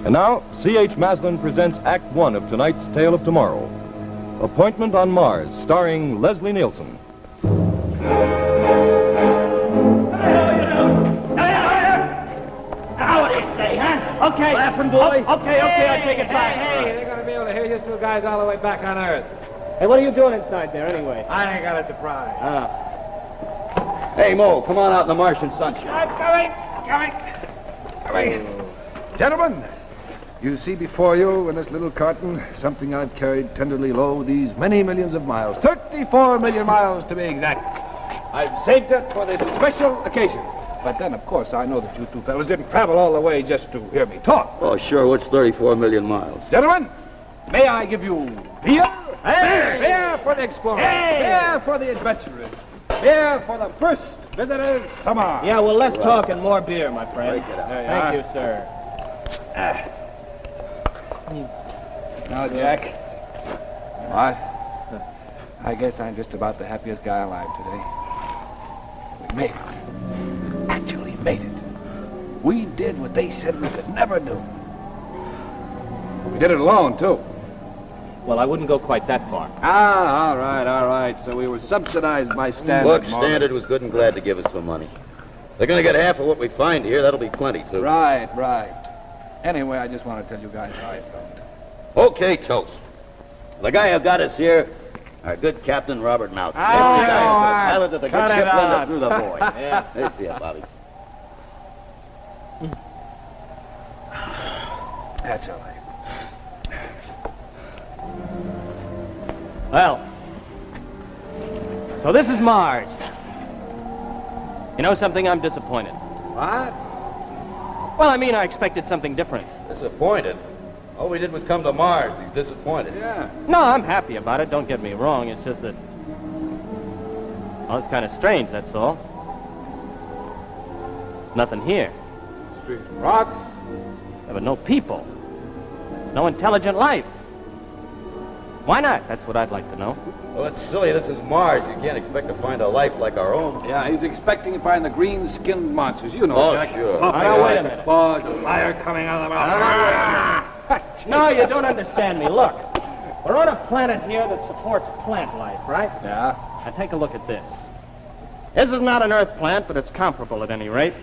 And now, C.H. Maslin presents Act One of tonight's Tale of Tomorrow. Appointment on Mars, starring Leslie Nielsen. Now what do you say, huh? Okay. Laughing, boy. Okay, I take it back. Hey, they're going to be able to hear you two guys all the way back on Earth. Hey, what are you doing inside there, anyway? I ain't got a surprise. Hey, Mo, come on out in the Martian sunshine. I'm coming. Gentlemen, you see before you in this little carton something I've carried tenderly low these many millions of miles. 34 million miles to be exact. I've saved it for this special occasion. But then, of course, I know that you two fellas didn't travel all the way just to hear me talk. Oh, sure. What's 34 million miles? Gentlemen, may I give you beer? Hey! Beer for the explorers. Hey! Beer for the adventurers. Beer for the first visitors to Mars. Yeah, well, less talk and more beer, my friend. Break it up. Thank you, sir. Now, Jack. What? I guess I'm just about the happiest guy alive today. We made it. Actually made it. We did what they said we could never do. We did it alone, too. Well, I wouldn't go quite that far. All right. So we were subsidized by Standard. Look, Standard was good and glad to give us some money. They're going to get half of what we find here. That'll be plenty, too. Right. Anyway, I just want to tell you guys how I felt. Okay, Toast. The guy who got us here, our good Captain Robert Malcolm. Oh, Pilot of the good cut it ship out. Linda through the void. Yeah, there you Bobby. That's all right. Well, so this is Mars. You know something? I'm disappointed. What? Well, I mean, I expected something different. Disappointed? All we did was come to Mars. He's disappointed. Yeah. No, I'm happy about it. Don't get me wrong. It's just that... Well, it's kind of strange, that's all. There's nothing here. Street rocks. There were no people. No intelligent life. Why not? That's what I'd like to know. Well, it's silly. This is Mars. You can't expect to find a life like our own. Yeah, he's expecting to find the green-skinned monsters. You know, Oh, Jack. sure. Now, wait a minute. Bug, fire coming out of the mouth. No, you don't understand me. Look, we're on a planet here that supports plant life, right? Yeah. Now, take a look at this. This is not an Earth plant, but it's comparable at any rate.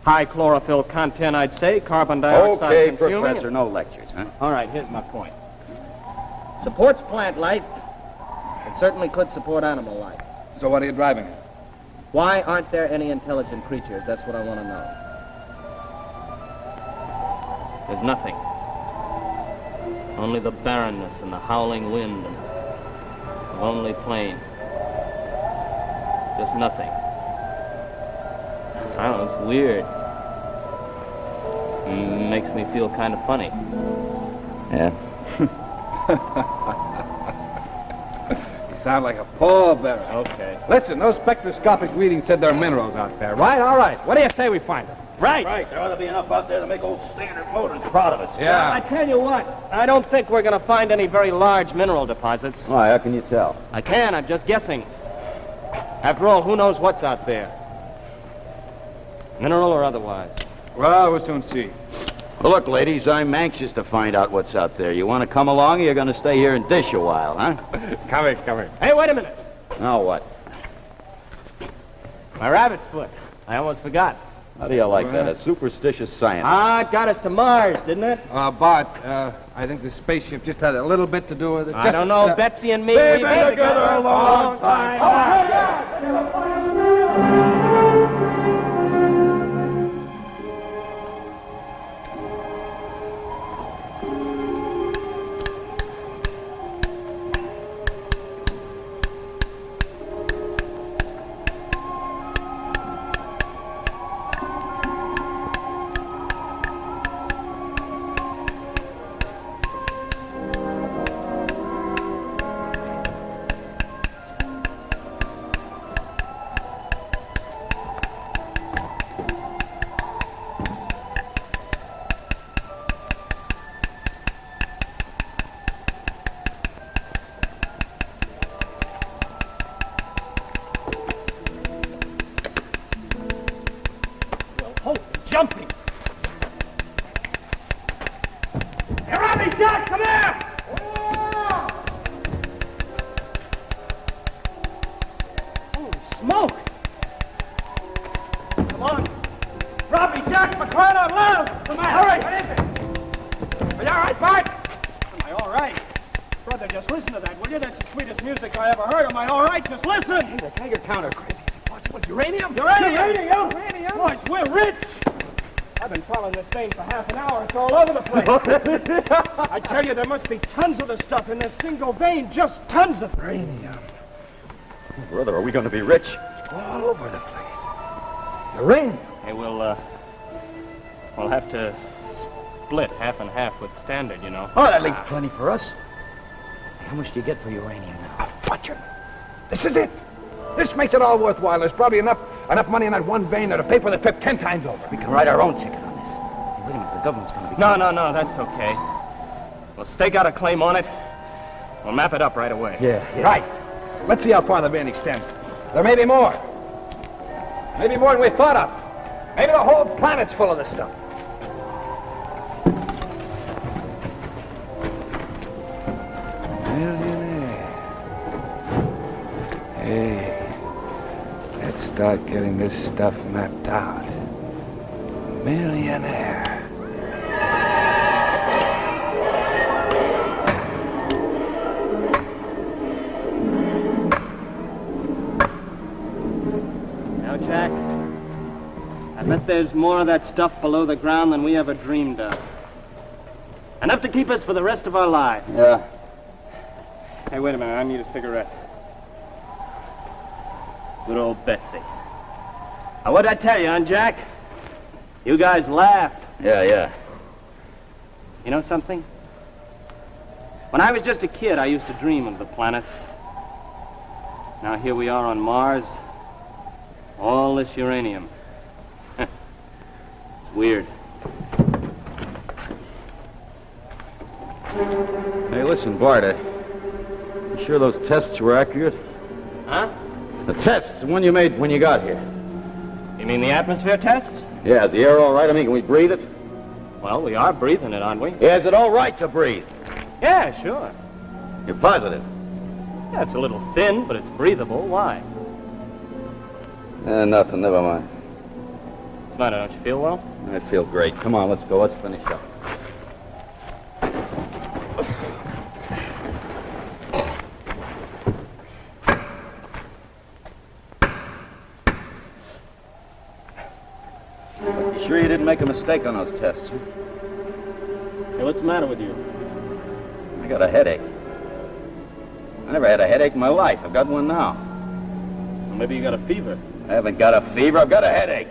High chlorophyll content, I'd say. Carbon dioxide Okay, consuming. Professor, no lectures, huh? All right, here's my point. Supports plant life. It certainly could support animal life. So what are you driving at? Why aren't there any intelligent creatures? That's what I want to know. There's nothing. Only the barrenness and the howling wind and the lonely plain. Just nothing. I don't know, it's weird. Makes me feel kind of funny. Yeah. You sound like a pallbearer. Okay. Listen, those spectroscopic readings said there are minerals out there, right? All right. What do you say we find them? Right. Right, there ought to be enough out there to make old Standard Motors proud of us. I tell you what, I don't think we're going to find any very large mineral deposits. Why, how can you tell? I can, I'm just guessing. After all, who knows what's out there? Mineral or otherwise. Well, we'll soon see. Well, look, ladies, I'm anxious to find out what's out there. You want to come along, or you're going to stay here and dish a while, huh? Come here. Hey, wait a minute. Now what? My rabbit's foot. I almost forgot. How do you like that? A superstitious science. It got us to Mars, didn't it? Bart, I think the spaceship just had a little bit to do with it. I don't know. Betsy and me, They've we've been together a long time. Jack, come here! Holy smoke! Come on. Drop me, Jack, for crying out loud! Come on, hurry! What is it? Are you all right, Bart? Am I all right? Brother, just listen to that, will you? That's the sweetest music I ever heard. Am I all right? Just listen! Hey, the Geiger counter, crazy. Possible uranium? Uranium! Boys, we're rich! I've been following this thing for half an hour. It's all over the place. I tell you, there must be tons of the stuff in this single vein. Just tons of Uranium. Brother, are we going to be rich? All over the place. Uranium. Hey, we'll have to split half and half with Standard, you know. Oh, that leaves plenty for us. How much do you get for uranium now? A fortune. This is it. This makes it all worthwhile. There's probably enough money in that one vein to pay for the trip 10 times over. We can write our own ticket on this. Hey, wait a minute, the government's going to be... No, that's okay. We'll stake out a claim on it. We'll map it up right away. Yeah. Right. Let's see how far the vein extends. There may be more. Maybe more than we thought of. Maybe the whole planet's full of this stuff. Millionaire. Hey. Let's start getting this stuff mapped out. Millionaire. Now, Jack, I bet there's more of that stuff below the ground than we ever dreamed of. Enough to keep us for the rest of our lives. Yeah. Hey, wait a minute. I need a cigarette. Good old Betsy. Now, what'd I tell you, huh, Jack? You guys laughed. Yeah. You know something? When I was just a kid, I used to dream of the planets. Now here we are on Mars. All this uranium. It's weird. Hey, listen, Bart, you sure those tests were accurate? Huh? The tests, the one you made when you got here. You mean the atmosphere tests? Yeah, is the air all right? I mean, can we breathe it? Well, we are breathing it, aren't we? Yeah, is it all right to breathe? Yeah, sure. You're positive? Yeah, it's a little thin, but it's breathable. Why? Nothing, never mind. What's the matter? Don't you feel well? I feel great. Come on, let's go. Let's finish up. You sure you didn't make a mistake on those tests, huh? Hey, what's the matter with you? I got a headache. I never had a headache in my life. I've got one now. Well, maybe you got a fever. I haven't got a fever. I've got a headache.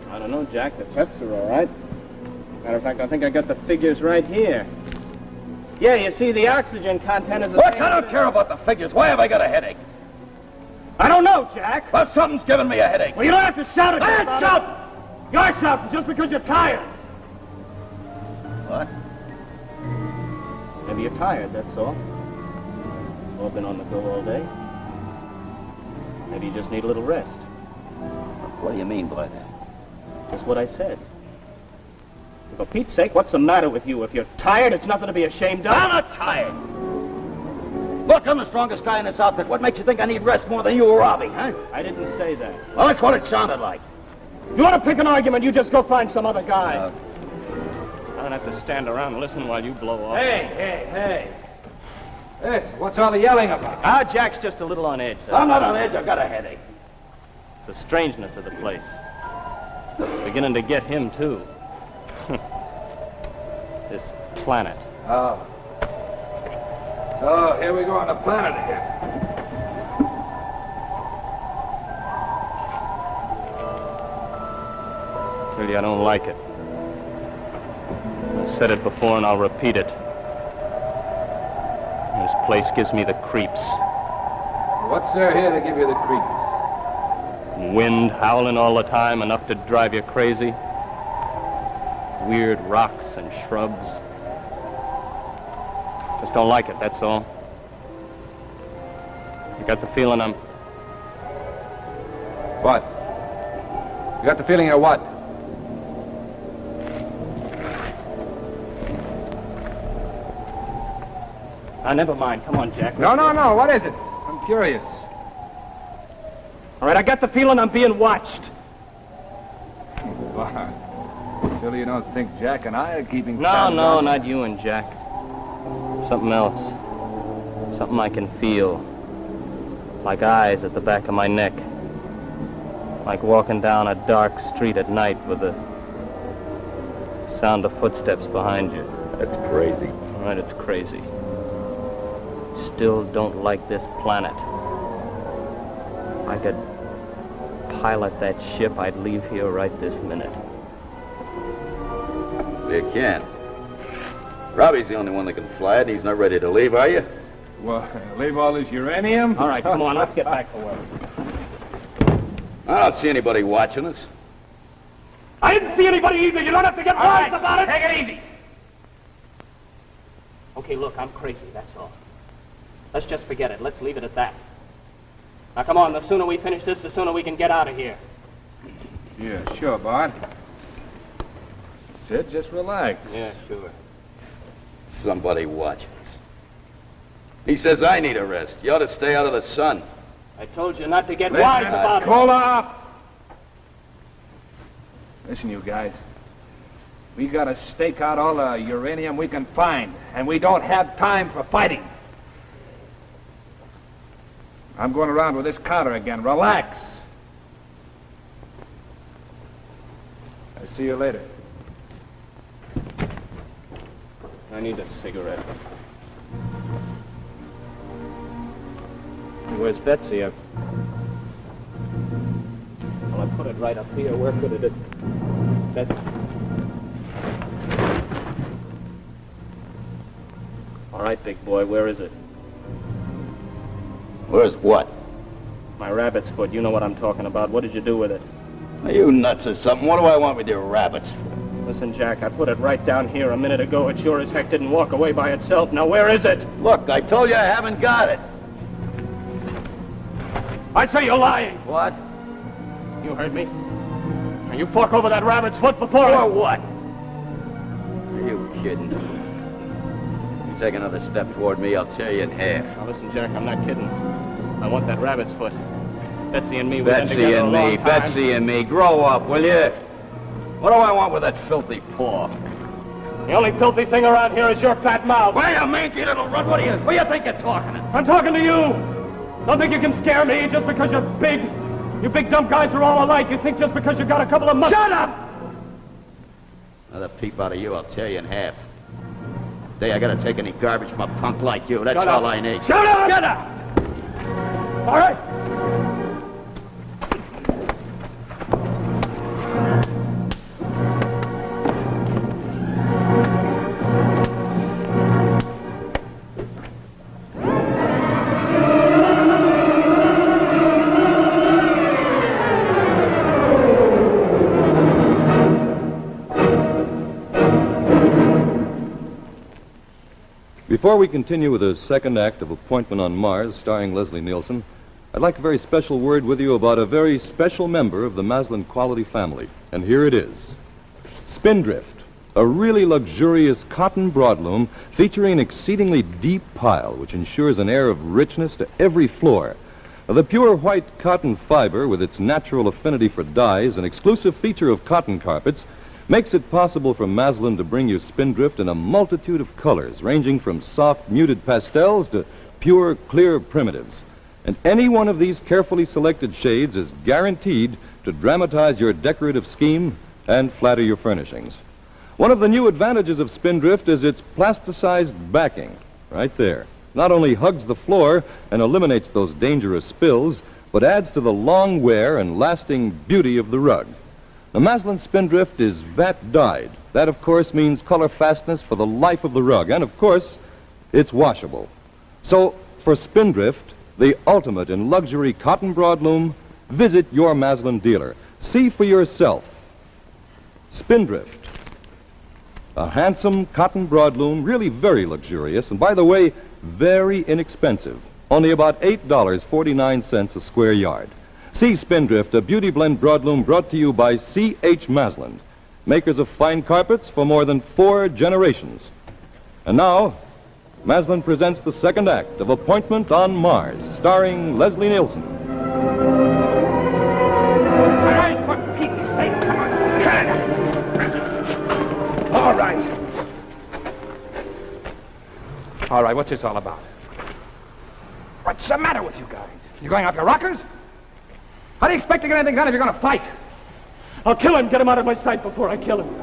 I don't know, Jack. The tests are all right. Matter of fact, I think I got the figures right here. Yeah, you see, the oxygen content is the Look, same. I don't care about the figures. Why have I got a headache? I don't know, Jack. Well, something's giving me a headache. Well, you don't have to shout at me I about ain't it. You're shouting just because you're tired. What? Maybe you're tired, that's all. Or been on the go all day. Maybe you just need a little rest. What do you mean by that? That's what I said. For Pete's sake, what's the matter with you? If you're tired, it's nothing to be ashamed of. I'm not tired. Look, I'm the strongest guy in this outfit. What makes you think I need rest more than you or Robbie, huh? I didn't say that. Well, that's what it sounded like. You want to pick an argument, you just go find some other guy. I don't have to stand around and listen while you blow off. Hey. This, what's all the yelling about? Ah, Jack's just a little on edge. that's I'm not all. on edge. I've got a headache. It's the strangeness of the place. Beginning to get him, too. This planet. Oh. So, here we go on the planet again. Really, I don't like it. I've said it before and I'll repeat it. This place gives me the creeps. What's there here to give you the creeps? Wind howling all the time, enough to drive you crazy. Weird rocks and shrubs. Just don't like it, that's all. You got the feeling I'm... What? You got the feeling of what? Never mind. Come on, Jack. No. What is it? I'm curious. All right, I got the feeling I'm being watched. Why? Surely you don't think Jack and I are keeping No, tabs on- not you and Jack. Something else. Something I can feel. Like eyes at the back of my neck. Like walking down a dark street at night with the sound of footsteps behind you. That's crazy. All right, it's crazy. Still don't like this planet. If I could pilot that ship, I'd leave here right this minute. You can't. Robbie's the only one that can fly it, and he's not ready to leave, are you? Well, leave all this uranium? All right, come on, let's get back to work. I don't see anybody watching us. I didn't see anybody either. You don't have to get wise about it. Take it easy. Okay, look, I'm crazy, that's all. Let's just forget it. Let's leave it at that. Now, come on, the sooner we finish this, the sooner we can get out of here. Yeah, sure, Bart. Sid, just relax. Yeah, sure. Somebody watching us. He says I need a rest. You ought to stay out of the sun. I told you not to get wise about it. Hold up! Listen, you guys. We gotta stake out all the uranium we can find, and we don't have time for fighting. I'm going around with this counter again. Relax. I'll see you later. I need a cigarette. Where's Betsy? Well, I put it right up here. Where could it have... Betsy. All right, big boy, where is it? Where's what? My rabbit's foot. You know what I'm talking about. What did you do with it? Are you nuts or something? What do I want with your rabbits? Listen, Jack, I put it right down here a minute ago. It sure as heck didn't walk away by itself. Now, where is it? Look, I told you I haven't got it. I say you're lying. What? You heard me. Now, you fork over that rabbit's foot before Or what? Are you kidding? You take another step toward me, I'll tear you in half. Now, listen, Jack, I'm not kidding. I want that rabbit's foot. Betsy and me, we've been Betsy together a and long me, time. Betsy and me. Grow up, will you? What do I want with that filthy paw? The only filthy thing around here is your fat mouth. Why, you manky little runt? What do you think you're talking to? I'm talking to you. Don't think you can scare me just because you're big. You big dumb guys are all alike. You think just because you got a couple of muscles... Shut up! Another peep out of you, I'll tear you in half. Day I gotta take any garbage from a punk like you. That's Shut all up. I need. Shut up! Shut up! All right. Before we continue with the second act of Appointment on Mars, starring Leslie Nielsen, I'd like a very special word with you about a very special member of the Maslin Quality family. And here it is. Spindrift, a really luxurious cotton broadloom featuring an exceedingly deep pile which ensures an air of richness to every floor. The pure white cotton fiber, with its natural affinity for dyes, an exclusive feature of cotton carpets, makes it possible for Maslin to bring you Spindrift in a multitude of colors, ranging from soft, muted pastels to pure, clear primitives. And any one of these carefully selected shades is guaranteed to dramatize your decorative scheme and flatter your furnishings. One of the new advantages of Spindrift is its plasticized backing, right there. Not only hugs the floor and eliminates those dangerous spills, but adds to the long wear and lasting beauty of the rug. The Maslin Spindrift is vat dyed. That, of course, means color fastness for the life of the rug. And, of course, it's washable. So, for Spindrift, the ultimate in luxury cotton broadloom, visit your Maslin dealer. See for yourself. Spindrift. A handsome cotton broadloom, really very luxurious, and by the way, very inexpensive. Only about $8.49 a square yard. See Spindrift, a beauty blend broadloom brought to you by C.H. Maslin, makers of fine carpets for more than 4 generations. And now, Maslin presents the second act of Appointment on Mars, starring Leslie Nielsen. All right, for Pete's sake, come on. All right. All right, what's this all about? What's the matter with you guys? You going off your rockers? How do you expect to get anything done if you're going to fight? I'll kill him. Get him out of my sight before I kill him.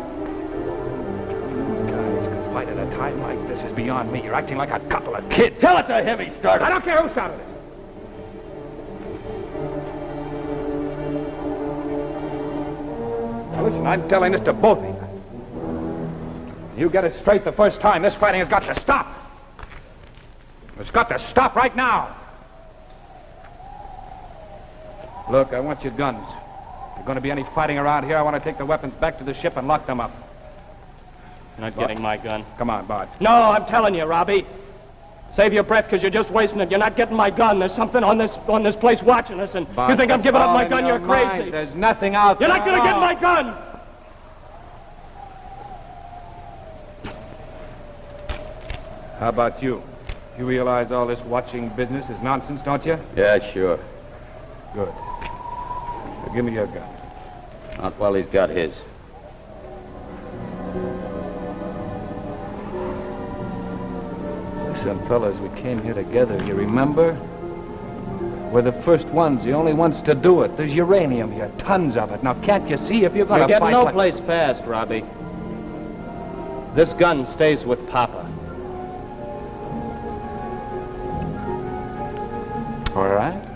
Guys, to fight at a time like this is beyond me. You're acting like a couple of kids. Tell it to him he started. I don't care who started it. Now listen, I'm telling this to both of you. You get it straight the first time. This fighting has got to stop. It's got to stop right now. Look, I want your guns. If there's going to be any fighting around here, I want to take the weapons back to the ship and lock them up. You're not getting my gun. Come on, Bart. No, I'm telling you, Robbie. Save your breath, because you're just wasting it. You're not getting my gun. There's something on this place watching us, and Bart, you think I'm that's giving up all my in gun? your You're mind. crazy. There's nothing out You're there. not going to get my gun. How about you? You realize all this watching business is nonsense, don't you? Yeah, sure. Good. Now, give me your gun. Not while he's got his. Listen, fellas, we came here together, you remember? We're the first ones, the only ones to do it. There's uranium here, tons of it. Now, can't you see if you're going You're to getting fight no like... place fast, Robbie. This gun stays with Papa. All right.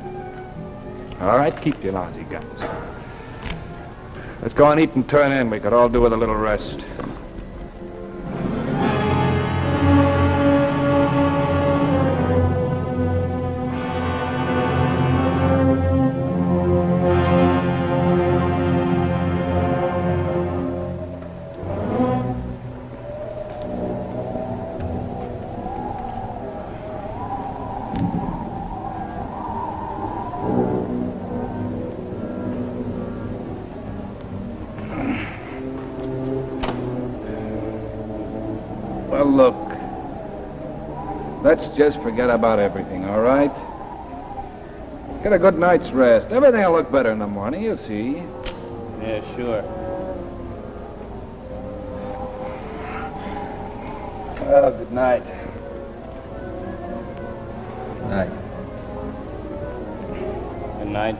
All right, keep your lousy guns. Let's go and eat and turn in. We could all do with a little rest. Well, look. Let's just forget about everything, all right? Get a good night's rest. Everything will look better in the morning, you'll see. Yeah, sure. Well, good night. Night. Good night.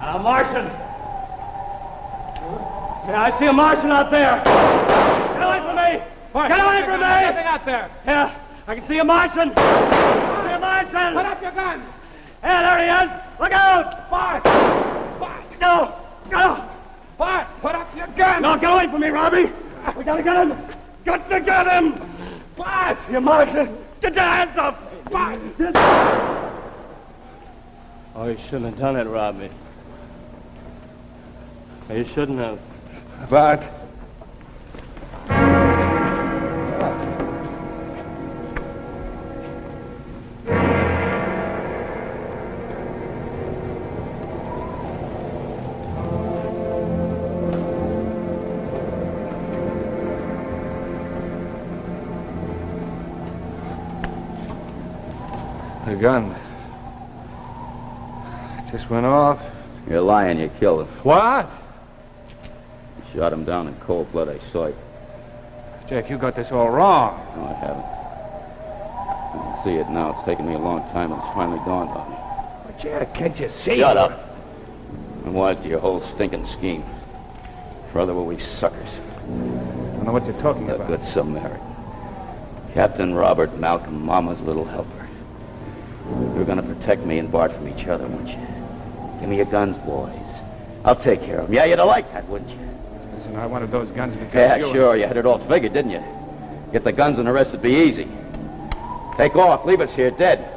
A Martian. Yeah, I see a Martian out there. Get away from me! Get away from me! There's nothing out there. Yeah, I can see a Martian. I see a Martian. Put up your gun. Yeah, there he is. Look out! Bart! Bart! No! No! Bart, put up your gun. No, get away from me, Robbie! We gotta get him! Got to get him! Bart! You Martian! Get your hands up! Bart! Oh, you shouldn't have done it, Robbie. You shouldn't have. Bart. The gun. It just went off. You're lying. You killed him. What? You shot him down in cold blood. I saw it. Jack, you got this all wrong. No, I haven't. I can see it now. It's taken me a long time, and it's finally dawned on me. But Jack, can't you see? Shut up. I'm wise to your whole stinking scheme. Brother, were we suckers. I don't know what you're talking A about. good Samaritan. Captain Robert Malcolm, Mama's little helper. You're going to protect me and Bart from each other, won't you? Give me your guns, boys. I'll take care of them. Yeah, you'd have liked that, wouldn't you? Listen, I wanted those guns because Yeah, you... sure. You had it all figured, didn't you? Get the guns and the rest would be easy. Take off. Leave us here dead.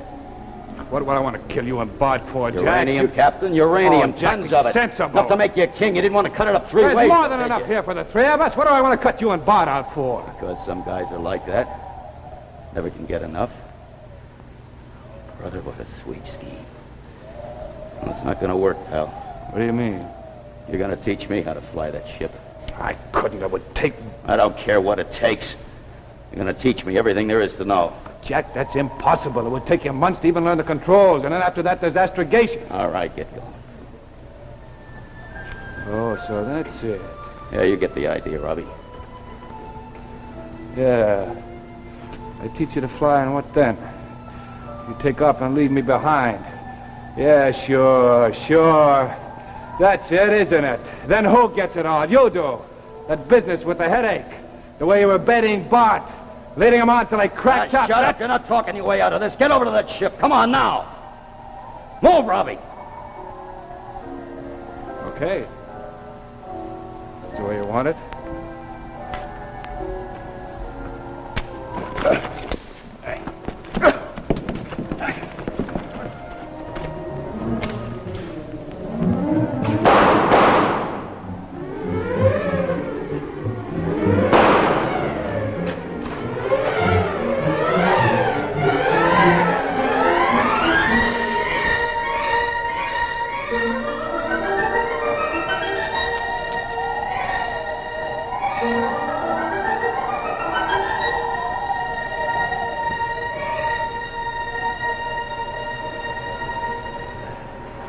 What would I want to kill you and Bart for, Jack? Uranium, Captain. Uranium. Oh, Jack, Tons be of it. sensible. Enough to make you a king. You didn't want to cut it up three There's ways. more than did enough you? here for the three of us. What do I want to cut you and Bart out for? Because some guys are like that. Never can get enough. Brother, what a sweet scheme. Well, it's not going to work, pal. What do you mean? You're going to teach me how to fly that ship. I couldn't. It would take... I don't care what it takes. You're going to teach me everything there is to know. Jack, that's impossible. It would take you months to even learn the controls, and then after that, there's astrogation. All right, get going. Oh, so that's it. Yeah, you get the idea, Robbie. Yeah. I teach you to fly, and what then? You take off and leave me behind. Yeah, sure. That's it, isn't it? Then who gets it all? You do. That business with the headache. The way you were baiting Bart. Leading him on till they cracked up. Shut up. You're not talking your way out of this. Get over to that ship. Come on now. Move, Robbie. Okay. That's the way you want it.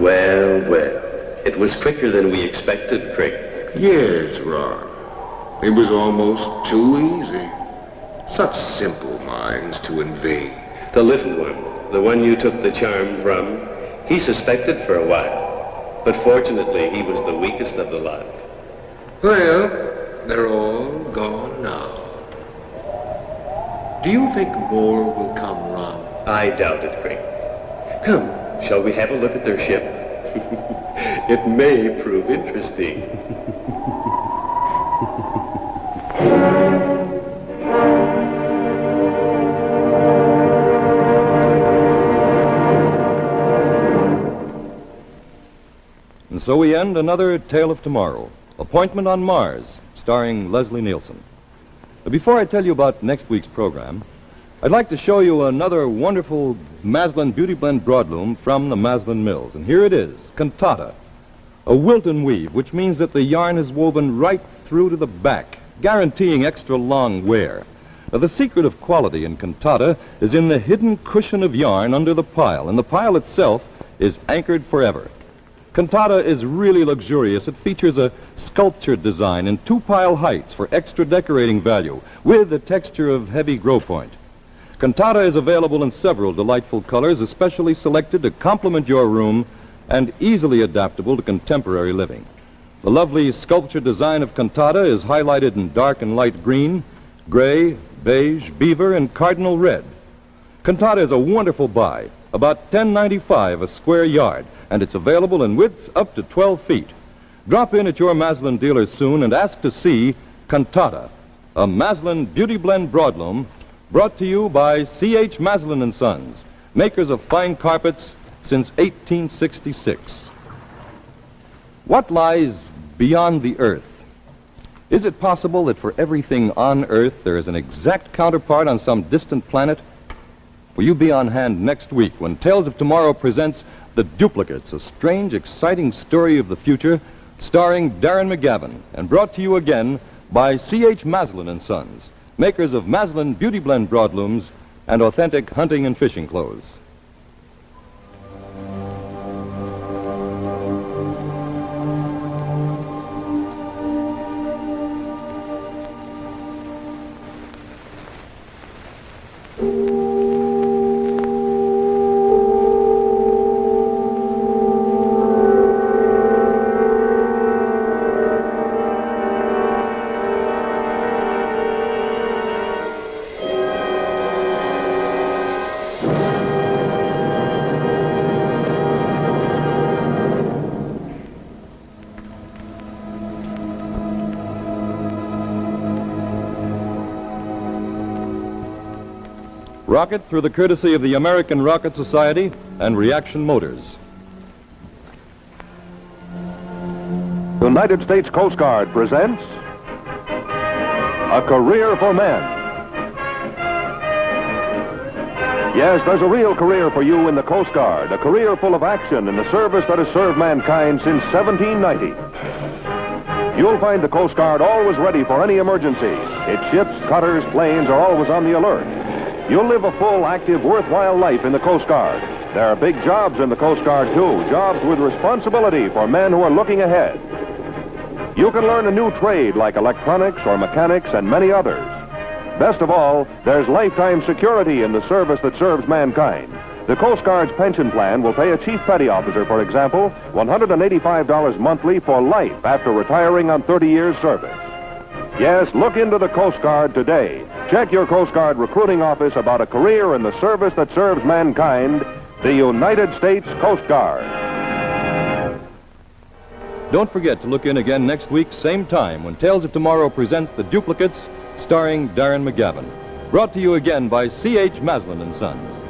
Well, it was quicker than we expected, Crick. Yes, Ron. It was almost too easy. Such simple minds to invade. The little one, the one you took the charm from, he suspected for a while. But fortunately, he was the weakest of the lot. Well, they're all gone now. Do you think more will come, Ron? I doubt it, Crick. Come, shall we have a look at their ship? It may prove interesting. And so we end another Tale of Tomorrow, Appointment on Mars, starring Leslie Nielsen. But before I tell you about next week's program, I'd like to show you another wonderful Maslin Beauty Blend broadloom from the Maslin Mills. And here it is, Cantata, a Wilton weave, which means that the yarn is woven right through to the back, guaranteeing extra long wear. Now, the secret of quality in Cantata is in the hidden cushion of yarn under the pile, and the pile itself is anchored forever. Cantata is really luxurious. It features a sculptured design in two-pile heights for extra decorating value, with the texture of heavy grow point. Cantata is available in several delightful colors, especially selected to complement your room and easily adaptable to contemporary living. The lovely sculptured design of Cantata is highlighted in dark and light green, gray, beige, beaver, and cardinal red. Cantata is a wonderful buy, about $10.95 a square yard, and it's available in widths up to 12 feet. Drop in at your Maslin dealer soon and ask to see Cantata, a Maslin Beauty Blend broadloom brought to you by C.H. Maslin & Sons, makers of fine carpets since 1866. What lies beyond the Earth? Is it possible that for everything on Earth there is an exact counterpart on some distant planet? Will you be on hand next week when Tales of Tomorrow presents The Duplicates, a strange, exciting story of the future, starring Darren McGavin, and brought to you again by C.H. Maslin & Sons, makers of Maslin Beauty Blend broadlooms and authentic hunting and fishing clothes. Rocket through the courtesy of the American Rocket Society and Reaction Motors. United States Coast Guard presents A Career for Men. Yes, there's a real career for you in the Coast Guard, a career full of action in the service that has served mankind since 1790. You'll find the Coast Guard always ready for any emergency. Its ships, cutters, planes are always on the alert. You'll live a full, active, worthwhile life in the Coast Guard. There are big jobs in the Coast Guard, too, jobs with responsibility for men who are looking ahead. You can learn a new trade like electronics or mechanics and many others. Best of all, there's lifetime security in the service that serves mankind. The Coast Guard's pension plan will pay a chief petty officer, for example, $185 monthly for life after retiring on 30 years' service. Yes, look into the Coast Guard today. Check your Coast Guard recruiting office about a career in the service that serves mankind, the United States Coast Guard. Don't forget to look in again next week, same time, when Tales of Tomorrow presents The Duplicates, starring Darren McGavin. Brought to you again by C.H. Maslin and Sons.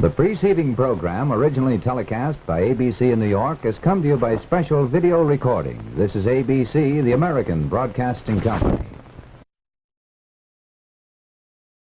The preceding program, originally telecast by ABC in New York, has come to you by special video recording. This is ABC, the American Broadcasting Company.